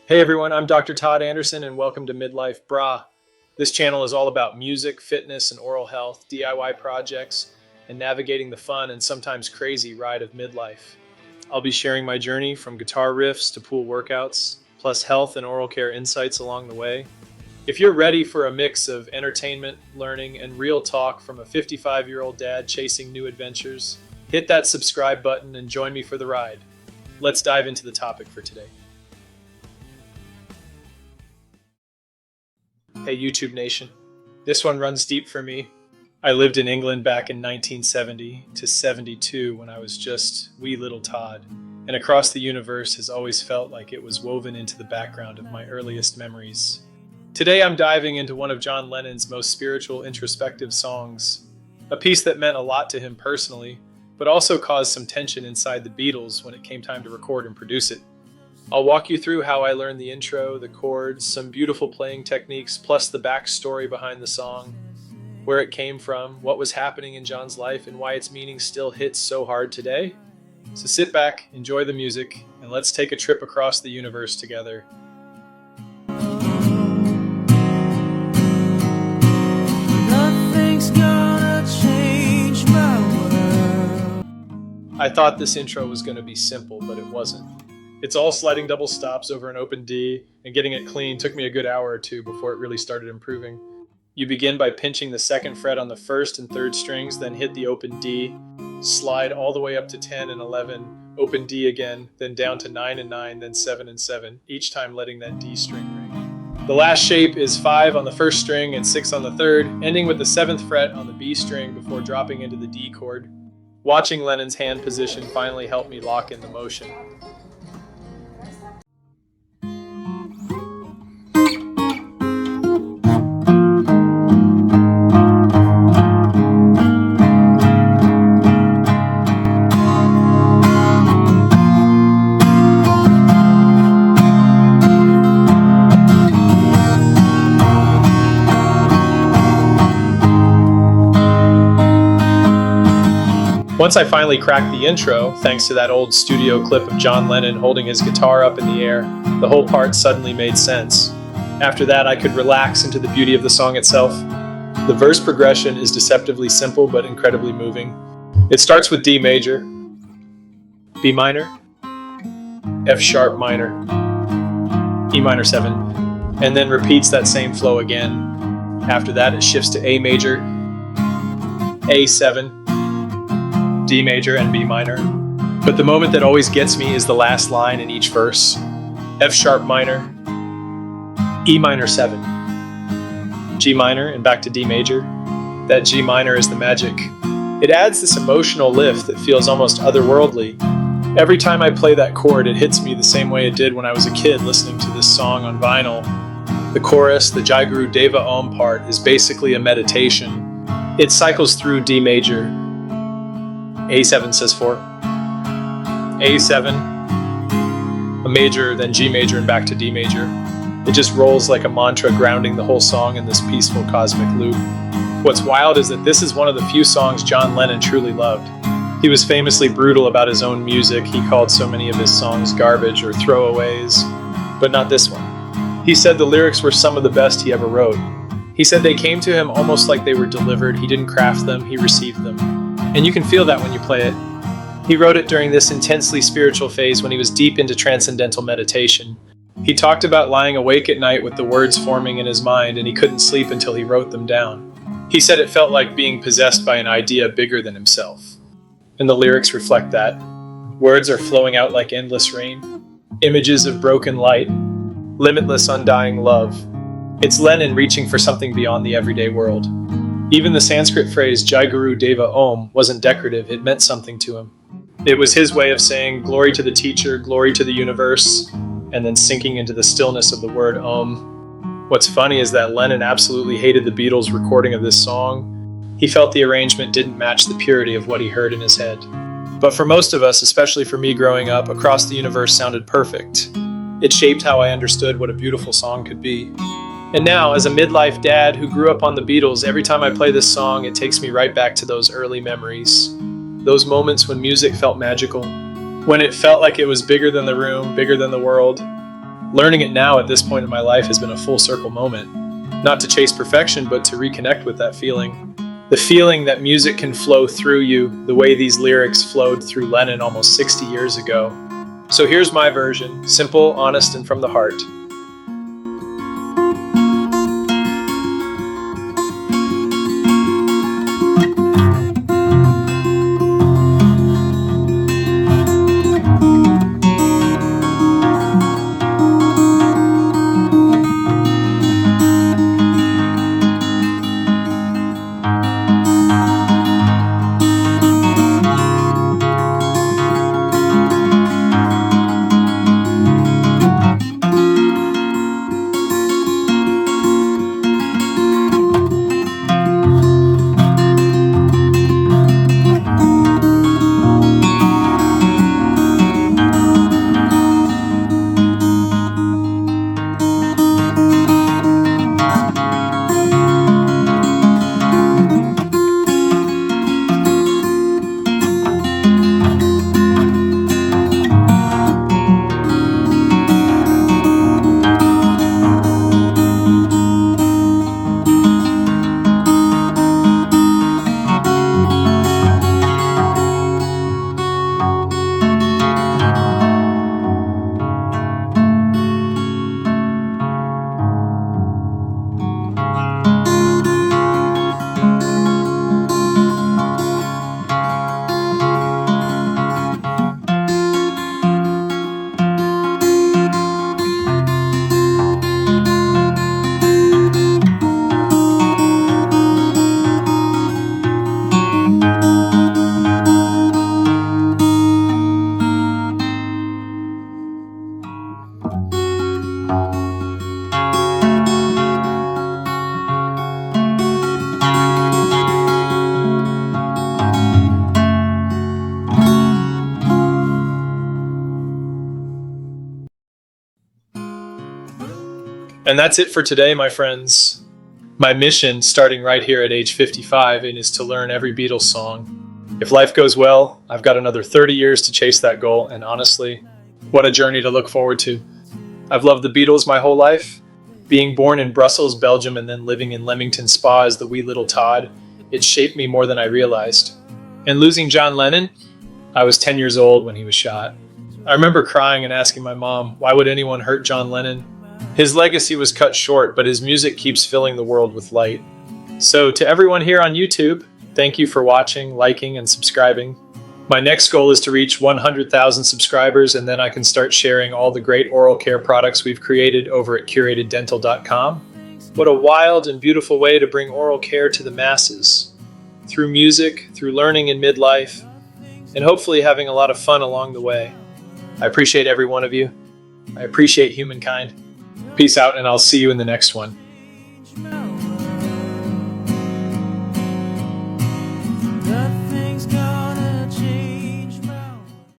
Hey everyone, I'm Dr. Todd Anderson and welcome to MidlifeBrah. This channel is all about music, fitness, and oral health, DIY projects, and navigating the fun and sometimes crazy ride of midlife. I'll be sharing my journey from guitar riffs to pool workouts, plus health and oral care insights along the way. If you're ready for a mix of entertainment, learning, and real talk from a 55-year-old dad chasing new adventures, hit that subscribe button and join me for the ride. Let's dive into the topic for today. Hey YouTube Nation, this one runs deep for me. I lived in England back in 1970 to 72 when I was just wee little Todd, and Across the Universe has always felt like it was woven into the background of my earliest memories. Today I'm diving into one of John Lennon's most spiritual, introspective songs, a piece that meant a lot to him personally, but also caused some tension inside the Beatles when it came time to record and produce it. I'll walk you through how I learned the intro, the chords, some beautiful playing techniques, plus the backstory behind the song, where it came from, what was happening in John's life, and why its meaning still hits so hard today. So sit back, enjoy the music, and let's take a trip across the universe together. Nothing's gonna change my world. I thought this intro was going to be simple, but it wasn't. It's all sliding double stops over an open D, and getting it clean took me a good hour or two before it really started improving. You begin by pinching the second fret on the first and third strings, then hit the open D, slide all the way up to 10 and 11, open D again, then down to 9 and 9, then 7 and 7, each time letting that D string ring. The last shape is 5 on the first string and 6 on the third, ending with the 7th fret on the B string before dropping into the D chord. Watching Lennon's hand position finally helped me lock in the motion. Once I finally cracked the intro, thanks to that old studio clip of John Lennon holding his guitar up in the air, the whole part suddenly made sense. After that, I could relax into the beauty of the song itself. The verse progression is deceptively simple but incredibly moving. It starts with D major, B minor, F sharp minor, E minor 7, and then repeats that same flow again. After that, it shifts to A major, A7, D major, and B minor. But the moment that always gets me is the last line in each verse. F sharp minor, E minor 7, G minor, and back to D major. That G minor is the magic. It adds this emotional lift that feels almost otherworldly. Every time I play that chord, it hits me the same way it did when I was a kid listening to this song on vinyl. The chorus, the Jai Guru Deva Om part, is basically a meditation. It cycles through D major, A7 says 4, A7, a major, then G major, and back to D major. It just rolls like a mantra, grounding the whole song in this peaceful cosmic loop. What's wild is that this is one of the few songs John Lennon truly loved. He was famously brutal about his own music. He called so many of his songs garbage or throwaways, but not this one. He said the lyrics were some of the best he ever wrote. He said they came to him almost like they were delivered. He didn't craft them, he received them. And you can feel that when you play it. He wrote it during this intensely spiritual phase when he was deep into transcendental meditation. He talked about lying awake at night with the words forming in his mind, and he couldn't sleep until he wrote them down. He said it felt like being possessed by an idea bigger than himself. And the lyrics reflect that. Words are flowing out like endless rain. Images of broken light. Limitless undying love. It's Lennon reaching for something beyond the everyday world. Even the Sanskrit phrase Jai Guru Deva Om wasn't decorative, it meant something to him. It was his way of saying glory to the teacher, glory to the universe, and then sinking into the stillness of the word Om. What's funny is that Lennon absolutely hated the Beatles' recording of this song. He felt the arrangement didn't match the purity of what he heard in his head. But for most of us, especially for me growing up, Across the Universe sounded perfect. It shaped how I understood what a beautiful song could be. And now, as a midlife dad who grew up on the Beatles, every time I play this song, it takes me right back to those early memories. Those moments when music felt magical, when it felt like it was bigger than the room, bigger than the world. Learning it now at this point in my life has been a full circle moment. Not to chase perfection, but to reconnect with that feeling. The feeling that music can flow through you the way these lyrics flowed through Lennon almost 60 years ago. So here's my version, simple, honest, and from the heart. And that's it for today, my friends. My mission, starting right here at age 55, is to learn every Beatles song. If life goes well, I've got another 30 years to chase that goal, and honestly, what a journey to look forward to. I've loved the Beatles my whole life. Being born in Brussels, Belgium, and then living in Leamington Spa as the wee little Todd, it shaped me more than I realized. And losing John Lennon, I was 10 years old when he was shot. I remember crying and asking my mom, why would anyone hurt John Lennon? His legacy was cut short, but his music keeps filling the world with light. So to everyone here on YouTube, thank you for watching, liking, and subscribing. My next goal is to reach 100,000 subscribers, and then I can start sharing all the great oral care products we've created over at curateddental.com. What a wild and beautiful way to bring oral care to the masses. Through music, through learning in midlife, and hopefully having a lot of fun along the way. I appreciate every one of you. I appreciate humankind. Peace out, and I'll see you in the next one.